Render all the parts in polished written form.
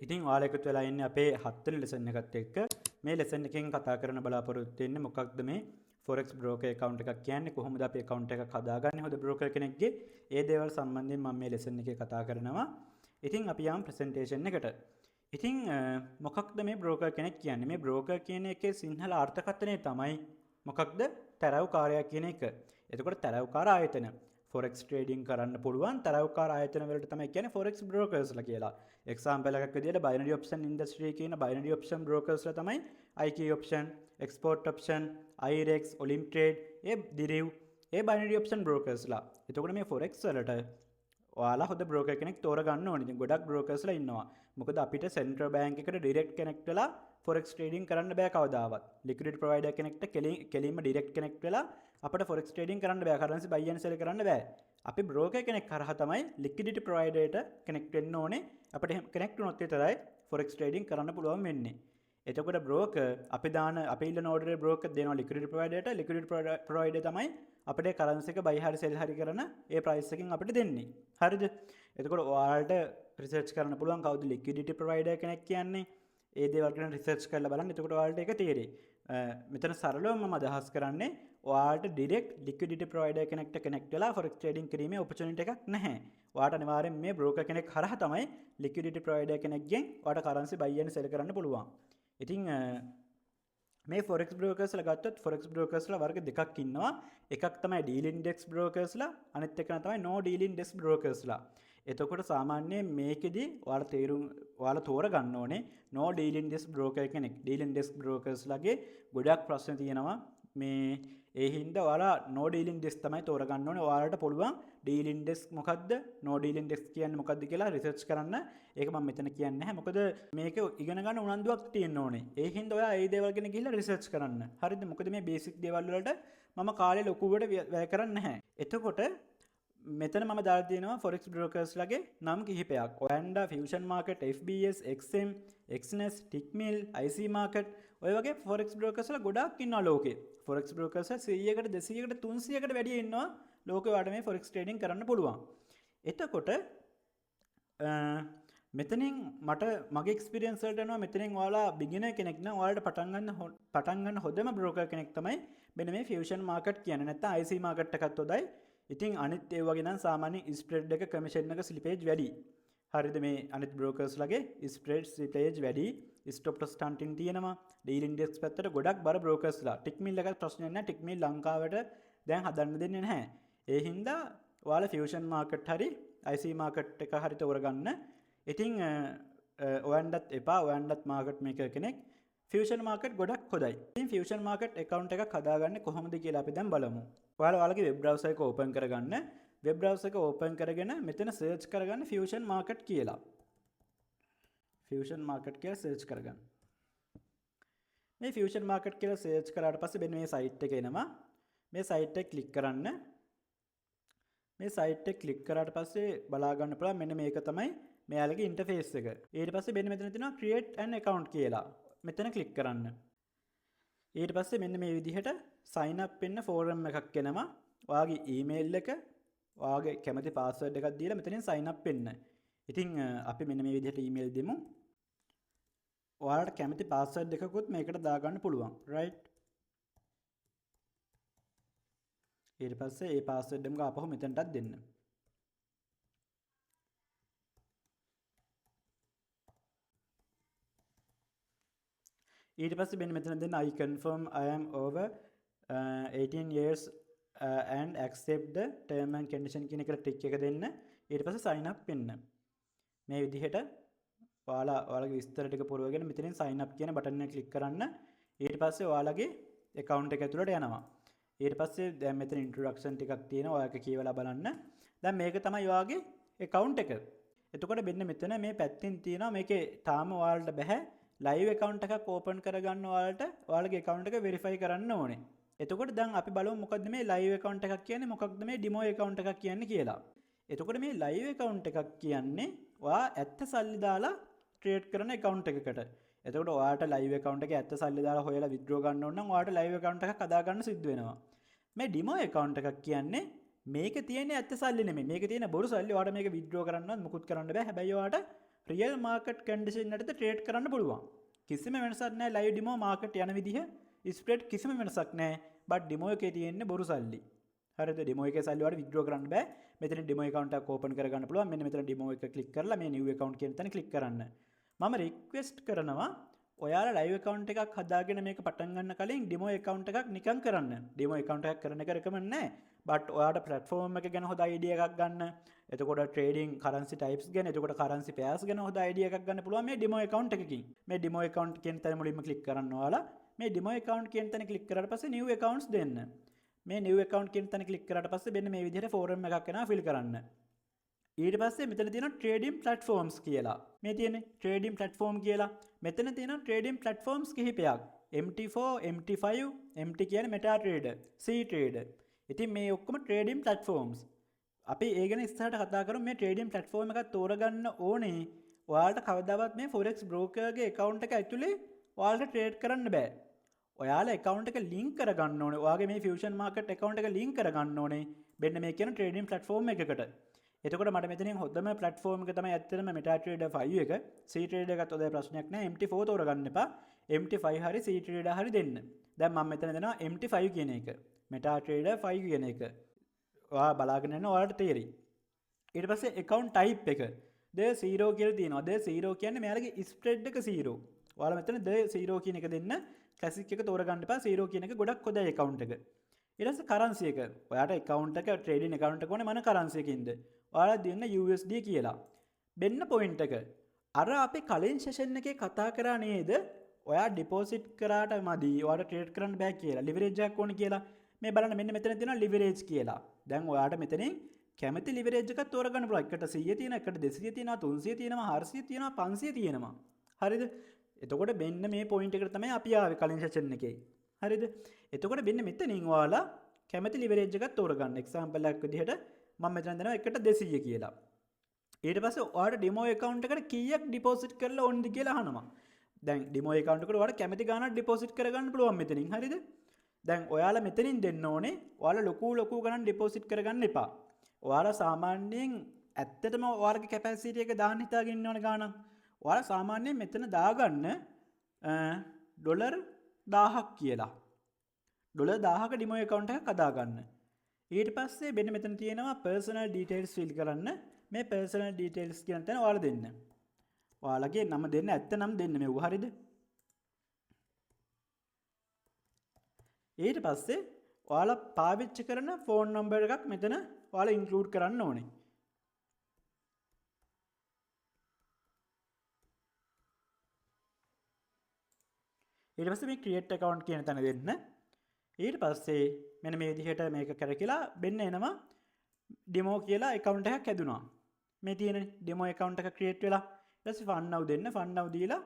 ඉතින් ඔයාලා එකතු වෙලා ඉන්නේ අපේ 7 වෙනි ලෙසන් එකත් එක්ක. මේ ලෙසන් එකෙන් කතා කරන්න බලාපොරොත්තු වෙන්නේ මොකක්ද මේ forex broker account එකක් කියන්නේ, කොහොමද අපි account එකක් හදාගන්නේ හොඳ broker කෙනෙක්ගේ. ඒ දේවල් සම්බන්ධයෙන් මම මේ ලෙසන් එකේ කතා කරනවා. ඉතින් අපි යම් presentation එකට. ඉතින් මොකක්ද මේ broker කෙනෙක් කියන්නේ? මේ broker කියන එකේ සිංහල අර්ථකථනය තමයි මොකක්ද? තරව්කාරයා කියන එක. එතකොට තරව්කාර ආයතන forex trading කරන්න පුළුවන් තරව්කාර ආයතන වලට තමයි කියන්නේ forex brokers ලා කියලා. එක්සැම්පල් එකක් විදියට binary option industry කියන binary option brokers ලා තමයි IK option, export option, IREX, Olymp trade, ඒ deriv, ඒ binary option brokers ලා. එතකොට මේ forex වලට ඔයාලා හොඳ broker කෙනෙක් තෝරගන්න ඕනේ. ඉතින් ගොඩක් brokers ලා ඉන්නවා. මොකද අපිට central bank එකට direct connect වෙලා forex trading කරන්න බෑ කවදාවත්. liquidity provider කෙනෙක්ට කෙලින්ම direct connect වෙලා අපිට forex trading කරන්න බෑ. currency buy and sell කරන්න බෑ. අපි broker කෙනෙක් කරා තමයි liquidity provider එකට connect වෙන්න ඕනේ. අපිට එහෙම connect වුණොත් විතරයි forex trading කරන්න පුළුවන් වෙන්නේ. එතකොට broker අපි ඉල්ලන order එක broker දෙනවා liquidity provider ට. liquidity provider තමයි අපිට currency එක buy හරි sell හරි කරන ඒ price එකකින් අපිට දෙන්නේ. හරිද? එතකොට ඔයාලට research කරන්න පුළුවන් කවුද liquidity provider කෙනෙක් කියන්නේ. ඒ දේවල් ගැන රිසර්ච් කරලා බලන්න. එතකොට ඔයාලට ඒක තේරෙයි. මෙතන සරලවම මම අදහස් කරන්නේ ඔයාලට direct liquidity provider කෙනෙක්ට connect වෙලා forex trading කිරීමේ opportunity එකක් නැහැ. ඔයාලට අනිවාර්යෙන් මේ broker කෙනෙක් හරහා තමයි liquidity provider කෙනෙක්ගෙන් ඔයාලට currency buy and sell කරන්න පුළුවන්. ඉතින් මේ forex brokers ලා ගත්තොත් forex brokers ලා වර්ග දෙකක් ඉන්නවා. එකක් තමයි deal index brokers ලා, අනිත් එක තමයි no deal index brokers ලා. එතකොට සාමාන්‍යයෙන් මේකෙදි ඔයාලා තෝරගන්න ඕනේ no deal index broker කෙනෙක්. deal index brokers ලාගේ ගොඩක් ප්‍රශ්න තියෙනවා. මේ ඒ හින්දා ඔයාලා no deal index තමයි තෝරගන්න ඕනේ. ඔයාලට පුළුවන් deal index මොකද්ද, no deal index කියන්නේ මොකද්ද කියලා රිසර්ච් කරන්න. ඒක මම මෙතන කියන්නේ නැහැ. මොකද මේක ඉගෙන ගන්න උනන්දුවක් තියෙන්න ඕනේ. ඒ හින්දා ඔයා මේ දේවල් ගැන ගිහිල්ලා රිසර්ච් කරන්න. හරිද? මොකද මේ බේසික් දේවල් වලට මම කාලේ ලොකුවට වැය කරන්නේ නැහැ. එතකොට මෙතන මම දාලා තියෙනවා forex brokers ලගේ නම් කිහිපයක්. Oanda, Fusion Market, FBS, XM, XNES, Tickmill, IC Market, ඔය වගේ forex brokers ලා ගොඩාක් ඉන්නවා ලෝකේ. forex brokers 100කට 200කට 300කට වැඩි ඉන්නවා ලෝකේ. ඔයාලට මේ forex trading කරන්න පුළුවන්. එතකොට මෙතනින් මගේ experience වලට යනවා. මෙතනින් ඔයාලා beginner කෙනෙක් නම් ඔයාලට පටන් ගන්න හොඳම broker කෙනෙක් තමයි මෙන්න මේ Fusion Market කියන්නේ. නැත්නම් IC Market එකත් හොඳයි. ඉතින් අනිත් ඒ වගේ නම් සාමාන්‍ය ස්ප්‍රෙඩ් එක කමිෂන් එක ස්ලිපේජ් වැඩි. හරිද? මේ අනිත් බ්‍රෝකර්ස් ලගේ ස්ප්‍රෙඩ් ස්ලිපේජ් වැඩි. ස්ටොප් ලොස් ස්ටන්ටින් තියෙනවා. ඩීල් ඉන්ඩෙක්ස් පැත්තට ගොඩක් බර බ්‍රෝකර්ස්ලා. ටික්මිල් එකත් ප්‍රශ්නයක් නැහැ. ටික්මිල් ලංකාවට දැන් හදන්න දෙන්නේ නැහැ. ඒ හින්දා ඔයාලා ෆියුෂන් මාකට් හරි IC මාකට් එක හරි තෝරගන්න. ඉතින් ඔයන්ඩත් එපා. ඔයන්ඩත් මාකට් මේකර් කෙනෙක්. ෆියුෂන් මාකට් ගොඩක් හොඳයි. ඉතින් ෆියුෂන් මාකට් account එකක් හදාගන්නේ කොහොමද කියලා අපි දැන් බලමු. ඔයාලගේ වෙබ් බ්‍රවුසර් එක ඕපන් කරගන්න. වෙබ් බ්‍රවුසර් එක ඕපන් කරගෙන මෙතන සර්ච් කරගන්න Fusion Market කියලා. Fusion Market කියලා සර්ච් කරගන්න. මේ Fusion Market කියලා සර්ච් කරාට පස්සේ මෙන්න මේ සයිට් එක එනවා. මේ සයිට් එක ක්ලික් කරන්න. මේ සයිට් එක ක්ලික් කරාට පස්සේ බලා ගන්න පුළුවන් මෙන්න මේක තමයි මෙයාලගේ ඉන්ටර්ෆේස් එක. ඊට පස්සේ මෙන්න මෙතන තියෙනවා create an account කියලා. මෙතන ක්ලික් කරන්න. ඊට පස්සේ මෙන්න මේ විදිහට sign up වෙන්න ෆෝරම් එකක් එනවා. ඔයාගේ ඊමේල් එක, ඔයාගේ කැමති පාස්වර්ඩ් එකක් දීලා මෙතනින් sign up වෙන්න. ඉතින් අපි මෙන්න මේ විදිහට ඊමේල් දෙමු. ඔයාලට කැමති පාස්වර්ඩ් එකකුත් මේකට දාගන්න පුළුවන්. right? ඊට පස්සේ ඒ පාස්වර්ඩ් එක ආපහු මෙතනටත් දෙන්න. ඊට පස්සේ මෙන්න මෙතන දෙන්න I confirm I am over 18 years and accept the term and condition කියන එක ටික් එක දෙන්න. ඊට පස්සේ sign up වෙන්න. මේ විදිහට ඔයාලගේ විස්තර ටික පුරවගෙන මෙතනින් sign up කියන බටන් එක ක්ලික් කරන්න. ඊට පස්සේ ඔයාලගේ account එක ඇතුළට යනවා. ඊට පස්සේ දැන් මෙතන introduction ටිකක් තියෙනවා. ඔයාලක කියවලා බලන්න. දැන් මේක තමයි ඔයාගේ account එක. එතකොට මෙන්න මෙතන මේ පැත්තෙන් තියෙනවා මේකේ තාම ඔයාලට බෑ live account එකක් open කරගන්න. ඔයාලගේ account එක verify කරන්න ඕනේ. එතකොට දැන් අපි බලමු මොකද්ද මේ live account එකක් කියන්නේ, මොකක්ද මේ demo account එකක් කියන්නේ කියලා. එතකොට මේ live account එකක් කියන්නේ ඔයා ඇත්ත සල්ලි දාලා trade කරන account එකකට. එතකොට ඔයාට live account එකේ ඇත්ත සල්ලි දාලා හොයලා withdraw ගන්න ඕන නම් ඔයාට live account එකක් හදා ගන්න සිද්ධ වෙනවා. මේ demo account එකක් කියන්නේ මේකේ තියෙන ඇත්ත සල්ලි නෙමෙයි. මේකේ තියෙන බොරු සල්ලි. ඔයාට මේක withdraw කරන්නවත් මුකුත් කරන්න බෑ. හැබැයි ඔයාට රියල් මාකට් කන්ඩිෂන් යටතේ ට්‍රේඩ් කරන්න පුළුවන්. කිසිම වෙනසක් නැහැ ලයිව් ඩිමෝ මාකට් යන විදිහ ස්ප්‍රෙඩ් කිසිම වෙනසක් නැහැ. බට් ඩිමෝ එකේ තියෙන්නේ බොරු සල්ලි. හරිද? ඩිමෝ එකේ සල්ලි වලට විත්ඩ්‍රෝ කරන්න බෑ. මෙතන ඩිමෝ account එකක් ඕපන් කරගන්න පුළුවන්. මෙන්න මෙතන ඩිමෝ එක ක්ලික් කරලා මේ new account කියන තැන ක්ලික් කරන්න. මම රික්වෙස්ට් කරනවා ඔයාලා ලයිව් account එකක් හදාගෙන මේක පටන් ගන්න කලින් ඩිමෝ account එකක් නිකන් කරන්න. ඩිමෝ account එකක් කරන එක recommend නැහැ. බට් ඔයාලට platform එක ගැන හොඳ idea එකක් ගන්න. එතකොට trading currency types ගැන, එතකොට currency pairs ගැන හොඳ idea එකක් ගන්න පුළුවන් මේ ඩිමෝ account එකකින්. මේ ඩිමෝ account කියන තැන මුලින්ම ක්ලික් කරන්න ඔයාලා. මේ ඩිමෝ account කියන තැන ක්ලික් කරාට පස්සේ new accounts දෙන්න. මේ new account කියන තැන ක්ලික් කරාට පස්සේ මෙන්න මේ විදිහට form එකක් එනවා fill කරන්න. ඊට පස්සේ මෙතන තියෙනවා trading platforms කියලා. මේ තියෙන්නේ trading platform කියලා. මෙතන තියෙනවා trading platforms කිහිපයක්. MT4, MT5, MT කියන්නේ MetaTrader, CTrader. ඉතින් මේ ඔක්කොම trading platforms. අපි ඒ ගැන ඉස්සරහට කතා කරමු. මේ trading platform එකක් තෝරගන්න ඕනේ. ඔයාලට කවදාවත් මේ forex broker ගේ account එක ඇතුලේ ඔයාලට trade කරන්න බෑ. ඔයාලා account එක link කරගන්න ඕනේ. ඔයාගේ මේ fusion market account එක link කරගන්න ඕනේ. මෙන්න මේ කියන trading platform එකකට. එතකොට මට මෙතනින් හොඳම platform එක තමයි ඇත්තටම MetaTrader 5 එක. CTrader එකත් ඔය ප්‍රශ්නයක් නෑ. MT4 තෝරගන්න එපා. MT5 හරි CTrader හරි දෙන්න. දැන් මම මෙතන දෙනවා MT5 කියන එක. MetaTrader 5 කියන එක. ඔයා බලාගෙන යන්න ඔයාලට තේරෙයි. ඊට පස්සේ account type එක. the 0 කියලා තියෙනවා. the 0 කියන්නේ මෙයාලගේ spread එක 0. ඔයාලා මෙතන the 0 කියන එක දෙන්න. classic එක තෝරගන්න එපා. 0 කියන එක ගොඩක් හොඳයි account එක. ඊට පස්සේ currency එක. ඔයාට account එක trading account එක ඕනේ මොන currency එකකින්ද? ඔයාලා දෙන්න USD කියලා. දෙන්න point එක. අර අපි කලින් session එකේ කතා කරා නේද? ඔයා deposit කරාට මදි. ඔයාට trade කරන්න බෑ කියලා. leverage එකක් ඕනේ කියලා. මේ බලන්න මෙන්න මෙතන තියෙනවා leverage කියලා. දැන් ඔයාට මෙතනින් කැමති leverage එකක් තෝරගන්න පුළුවන්. එකට 100 තියෙනවා, එකට 200 තියෙනවා, 300 තියෙනවා, 400 තියෙනවා, 500 තියෙනවා. හරිද? එතකොට මෙන්න මේ point එකට තමයි අපි ආවේ කලින් session එකේ. හරිද? එතකොට මෙන්න මෙතනින් ඔයාලා කැමති leverage එකක් තෝරගන්න. example එකක් විදිහට මම මෙතන දෙනවා එකට 200 කියලා. ඊට පස්සේ ඔයාලට demo account එකට කීයක් deposit කරලා ඕනද කියලා අහනවා. දැන් demo account එකට ඔයාලට කැමති ගාණක් deposit කරගන්න පුළුවන් මෙතනින්. හරිද? දැන් ඔයාලා මෙතනින් දෙන්න ඕනේ ඔයාලා ලොකු ගණන් deposit කරගන්න එපා. ඔයාලා සාමාන්‍යයෙන් ඇත්තටම ඔයාලගේ capacity එක දාන්න හිතාගෙන ඉන්න ඕන ගාණක්. ඔයාලා සාමාන්‍යයෙන් මෙතන දාගන්න ඩොලර් 1000ක් කියලා. ඩොලර් 1000ක demo account එකක් හදාගන්න. ඊට පස්සේ මෙන්න මෙතන තියෙනවා personal details fill කරන්න. මේ personal details කියන තැන ඔයාලා දෙන්න. ඔයාලගේ නම දෙන්න, ඇත්ත නම දෙන්න මෙව. හරිද? ඊට පස්සේ ඔයාලා පාවිච්චි කරන ෆෝන් නම්බර් එකක් මෙතන ඔයාලා ඉන්ක්ලූඩ් කරන්න ඕනේ. ඊට පස්සේ මේ create account කියන තැන දෙන්න. ඊට පස්සේ මෙන්න මේ විදිහට මේක කරකිලා මෙන්න එනවා demo කියලා account එකක් හැදුනා. මේ තියෙන demo account එක create වෙලා ඊට පස්සේ fund now දෙන්න. fund now දීලා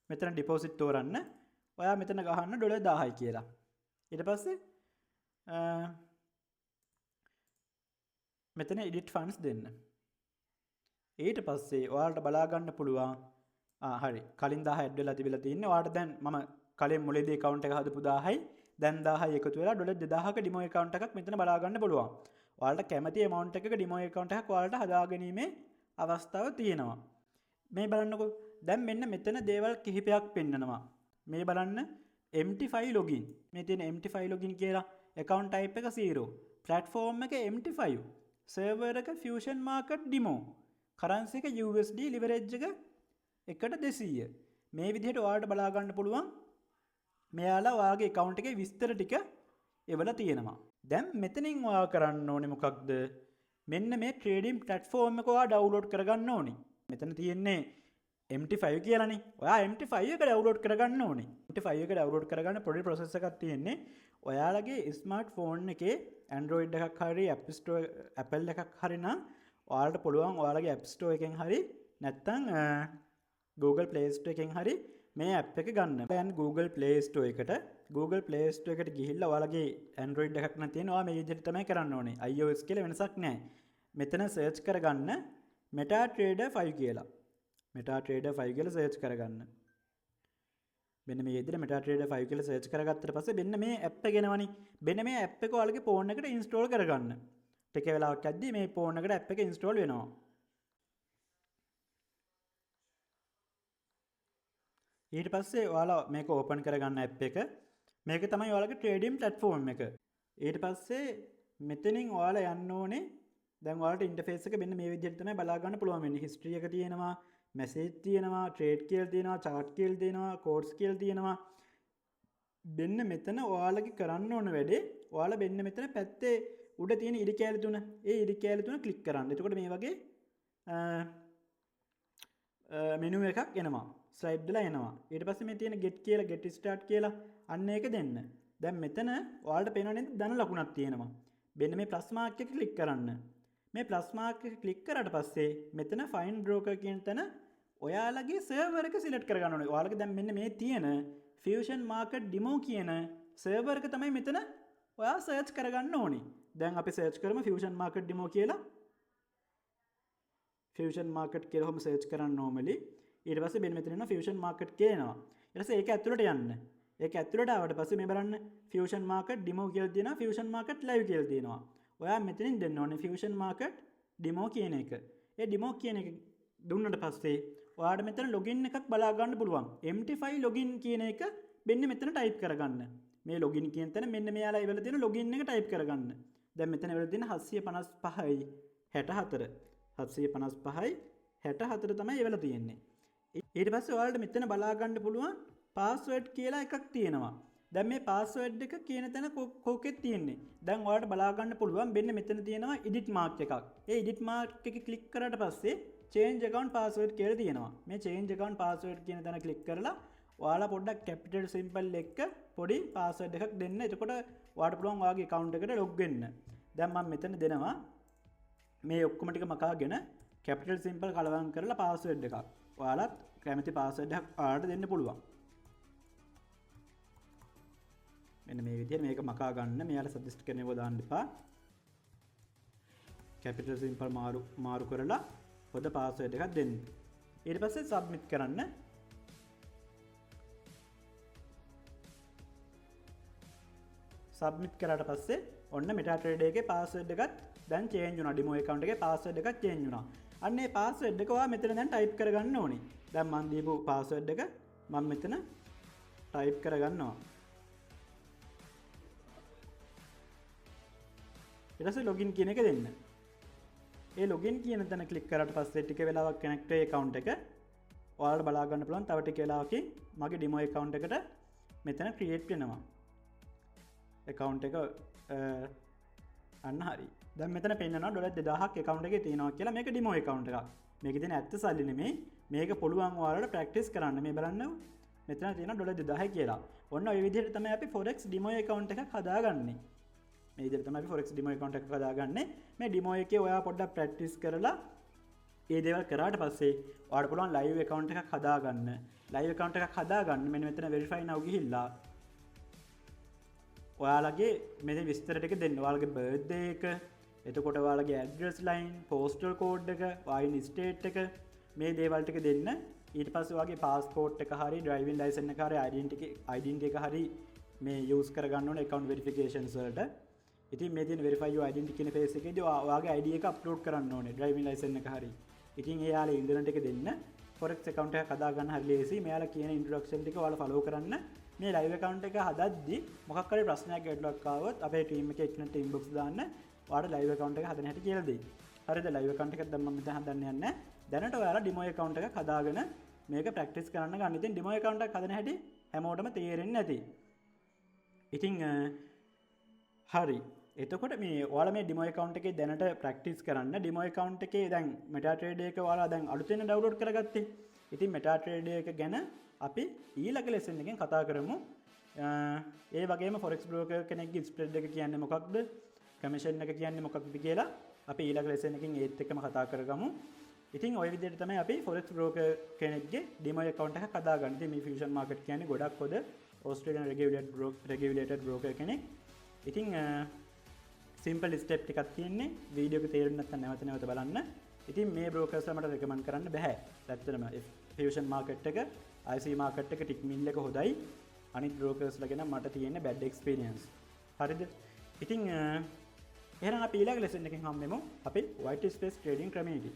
මෙතන deposit තෝරන්න. ඔයා මෙතන ගහන්න ඩොලර් 1000යි කියලා. ඊට පස්සේ මෙතන edit funds දෙන්න. ඊට පස්සේ ඔයාලට බලා ගන්න පුළුවන් හරි කලින් 1000 ඇඩ් වෙලා තිබිලා තින්නේ. ඔයාලට දැන් මම කලින් මුලදී account එක හදපු 1000යි දැන් 1000යි එකතු වෙලා ඩොලර් 2000ක demo account එකක් මෙතන බලා ගන්න පුළුවන්. ඔයාලට කැමති amount එකක demo account එකක් ඔයාලට හදා ගැනීමේ අවස්ථාව තියෙනවා. මේ බලන්නකෝ. දැන් මෙන්න මෙතන දේවල් කිහිපයක් පෙන්නනවා. මේ බලන්න MT5 login. මේ තියෙන MT5 login කියලා account type එක 0. platform එක MT5. server එක fusion market demo. currency එක USD leverage එක එකට 200. මේ විදිහට ඔයාලට බලා ගන්න පුළුවන්. මෙයාලා ඔයාගේ account එකේ විස්තර ටික එවලා තියෙනවා. දැන් මෙතනින් ඔයා කරන්න ඕනේ මොකක්ද? මෙන්න මේ trading platform එක ඔයා download කරගන්න ඕනේ. මෙතන තියෙන්නේ MT5 කියලානේ. ඔයා MT5 එක download කරගන්න ඕනේ. MT5 එක download කරගන්න පොඩි process එකක් තියෙන්නේ. ඔයාලගේ smartphone එකේ Android එකක් හරි Apple එකක් හරි නම් ඔයාලට පුළුවන් ඔයාලගේ App Store එකෙන් හරි නැත්නම් Google Play Store එකෙන් හරි මේ app එක ගන්න. දැන් Google Play Store එකට ගිහිල්ලා ඔයාලගේ Android එකක් නම් තියෙනවා. මේ විදිහට තමයි කරන්න ඕනේ. iOS කියලා වෙනසක් නැහැ. මෙතන search කරගන්න MetaTrader 5 කියලා. MetaTrader 5 කියලා search කරගන්න. මෙන්න මේ විදිහට MetaTrader 5 කියලා සර්ච් කරගත්තට පස්සේ මෙන්න මේ ඇප් එක එනවනේ. මෙන්න මේ ඇප් එක ඔයාලගේ ෆෝන් එකට ඉන්ස්ටෝල් කරගන්න. ටික වෙලාවක් යද්දී මේ ෆෝන් එකට ඇප් එක ඉන්ස්ටෝල් වෙනවා. ඊට පස්සේ ඔයාලා මේක ඕපන් කරගන්න ඇප් එක. මේක තමයි ඔයාලගේ ට්‍රේඩින් ප්ලැට්ෆෝම් එක. ඊට පස්සේ මෙතනින් ඔයාලා යන්න ඕනේ. දැන් ඔයාලට ඉන්ටර්ෆේස් එක මෙන්න මේ විදිහට තමයි බලා ගන්න පුළුවන් වෙන්නේ. හිස්ටරි එක තියෙනවා, මැසේජ් තියෙනවා, ට්‍රේඩ් කියලා තියෙනවා, chart කියලා තියෙනවා, quotes කියලා තියෙනවා. මෙන්න මෙතන ඔයාලගේ කරන්න ඕන වැඩේ ඔයාලා මෙන්න මෙතන පැත්තේ උඩ තියෙන ඉරි කෑලි තුන. ඒ ඉරි කෑලි තුන ක්ලික් කරන්න. එතකොට මේ වගේ මෙනු එකක් එනවා. ස්ලයිඩ් වල එනවා. ඊට පස්සේ මේ තියෙන get කියලා get start කියලා අන්න ඒක දෙන්න. දැන් මෙතන ඔයාලට පේනවා නේද ධන ලකුණක් තියෙනවා. මෙන්න මේ ප්ලස් මාක් එක ක්ලික් කරන්න. මේ ප්ලස් මාක් එක ක්ලික් කරාට පස්සේ මෙතන find broker කියන තැන ඔයාලගේ සර්වර් එක සිලෙක්ට් කරගන්න ඕනේ. ඔයාලගේ දැන් මෙන්න මේ තියෙන Fusion Market Demo කියන සර්වර් එක තමයි මෙතන ඔයා සර්ච් කරගන්න ඕනේ. දැන් අපි සර්ච් කරමු Fusion Market Demo කියලා. Fusion Market කියලා ඔහම සර්ච් කරන්න normally. ඊට පස්සේ මෙන්න මෙතන එනවා Fusion Market කියනවා. ඊට පස්සේ ඒක ඇතුළට යන්න. ඒක ඇතුළට ආවට පස්සේ මේ බලන්න Fusion Market Demo කියලා තියෙනවා, Fusion Market Live කියලා තියෙනවා. ඔයා මෙතනින් දෙන්න ඕනේ Fusion Market Demo කියන එක. ඒ Demo කියන එක දුන්නට පස්සේ ඔයාලට මෙතන login එකක් බලා ගන්න පුළුවන්. MT5 login කියන එක මෙන්න මෙතන type කරගන්න. මේ login කියන තැන මෙන්න මෙයාලා ඉවල තියෙන login එක type කරගන්න. දැන් මෙතන ඉවල තියෙන 755යි 64. 755යි 64 තමයි ඉවල තියෙන්නේ. ඊට පස්සේ ඔයාලට මෙතන බලා ගන්න පුළුවන් password කියලා එකක් තියෙනවා. දැන් මේ password එක කියන තැන කොකෙත් තියෙන්නේ. දැන් ඔයාලට බලා ගන්න පුළුවන් මෙන්න මෙතන තියෙනවා edit mark එකක්. ඒ edit mark එක ක්ලික් කරාට පස්සේ change account password කියලා තියෙනවා. මේ change account password කියන තැන ක්ලික් කරලා ඔයාලා පොඩ්ඩක් capital symbol එක පොඩි password එකක් දෙන්න. එතකොට ඔයාලට පුළුවන් ඔයාගේ account එකට log වෙන්න. දැන් මම මෙතන දෙනවා මේ ඔක්කොම ටික මකාගෙන capital symbol කලවම් කරලා password එකක්. ඔයාලත් කැමති password එකක් ඔයාලට දෙන්න පුළුවන්. මෙන්න මේ විදිහට මේක මකා ගන්න. මෙයාලා සජෙස්ට් කරන ඒවා දාන්න එපා. capital symbol මාරු කරලා පොද password එකක් දෙන්න. ඊට පස්සේ submit කරන්න. submit කරාට පස්සේ ඔන්න MetaTrader එකේ password එකත් දැන් change වුණා. demo account එකේ password එකත් change වුණා. අන්න ඒ password එක ඔයා මෙතන දැන් type කරගන්න ඕනේ. දැන් මම දීපු password එක මම මෙතන type කරගන්නවා. ඊට පස්සේ login කියන එක දෙන්න. ඒ login කියන තැන ක්ලික් කරාට පස්සේ ටික වෙලාවක් connect වෙයි account එක. ඔයාලට බලා ගන්න පුළුවන් තව ටික වෙලාවකින් මගේ demo account එකට මෙතන create වෙනවා. account එක අන්න හරි. දැන් මෙතන පෙන්නනවා $2000ක් account එකේ තියෙනවා කියලා. මේක demo account එකක්. මේකේ තියෙන ඇත්ත සල්ලි නෙමෙයි. මේක පුළුවන් ඔයාලට practice කරන්න. මේ බලන්න මෙතන තියෙනවා $2000 කියලා. ඔන්න ඔය විදිහට තමයි අපි forex demo account එකක් හදාගන්නේ. මේ විදිහට තමයි අපි forex demo account එකක් හදාගන්නේ. මේ demo එකේ ඔයා පොඩ්ඩක් practice කරලා ඒ දේවල් කරාට පස්සේ ඔයාලට පුළුවන් live account එකක් හදාගන්න. live account එකක් හදාගන්න මෙන්න මෙතන verify now ගිහිල්ලා ඔයාලගේ මෙතන විස්තර ටික දෙන්න. ඔයාලගේ birthday එක, එතකොට ඔයාලගේ address line, postal code එක, wine state එක මේ දේවල් ටික දෙන්න. ඊට පස්සේ ඔයාගේ passport එක හරි driving license එක හරි identity එක හරි මේ use කරගන්න ඕනේ account verifications වලට. ඉතින් මේ තියෙන verify your identity කියන page එකේදී ඔයාගේ ID එක upload කරන්න ඕනේ driving license එක හරි. ඉතින් ඒ යාලේ ඉන්ටර්නෙට් එක දෙන්න. forex account එකක් හදා ගන්න හරි ලේසි. මෙයාලා කියන introduction ටික ඔයාලා follow කරන්න. මේ live account එක හදද්දි මොකක් හරි ප්‍රශ්නයක් ගැටලුවක් ආවොත් අපේ team එකේ එක්කෙනෙක්ට inbox දාන්න. ඔයාලට live account එක හදන හැටි කියලා දෙයි. හරිද? live account එකක් දැන් මම මෙතන හදන්න යන්නේ. දැනට ඔයාලා demo account එකක් හදාගෙන මේක practice කරන්න ගන්න. ඉතින් demo account එකක් හදන හැටි හැමෝටම තේරෙන්නේ නැති. ඉතින් හරි. එතකොට මේ ඔයාලා මේ demo account එකේ දැනට practice කරන්න. demo account එකේ දැන් MetaTrader එක ඔයාලා දැන් අලුතෙන් download කරගත්තේ. ඉතින් MetaTrader එක ගැන අපි ඊළඟ lesson එකෙන් කතා කරමු. ඒ වගේම forex broker කෙනෙක්ගේ spread එක කියන්නේ මොකක්ද? commission එක කියන්නේ මොකක්ද කියලා අපි ඊළඟ lesson එකෙන් ඒත් එක්කම කතා කරගමු. ඉතින් ওই විදිහට තමයි අපි forex broker කෙනෙක්ගේ demo account එකක් හදාගන්නේ. ඉතින් මේ Fusion Market කියන්නේ ගොඩක් පොද Australian regulated broker කෙනෙක්. ඉතින් simple step ටිකක් තියෙන්නේ. වීඩියෝ එක තේරුම් නැත්නම් නැවත බලන්න. ඉතින් මේ brokers මට recommend කරන්න බෑ. ඇත්තටම Fusion Market එක IC මාකට් එක ටික්මිල් එක හොඳයි. අනිත් බ්‍රෝකර්ස්ලා ගැන මට තියෙන බැඩ් එක්ස්පීරියන්ස්. හරිද? ඉතින් එහෙනම් අපි ඊළඟ ලෙසන් එකෙන් හම්බෙමු අපේ white space trading ක්‍රමයේදී.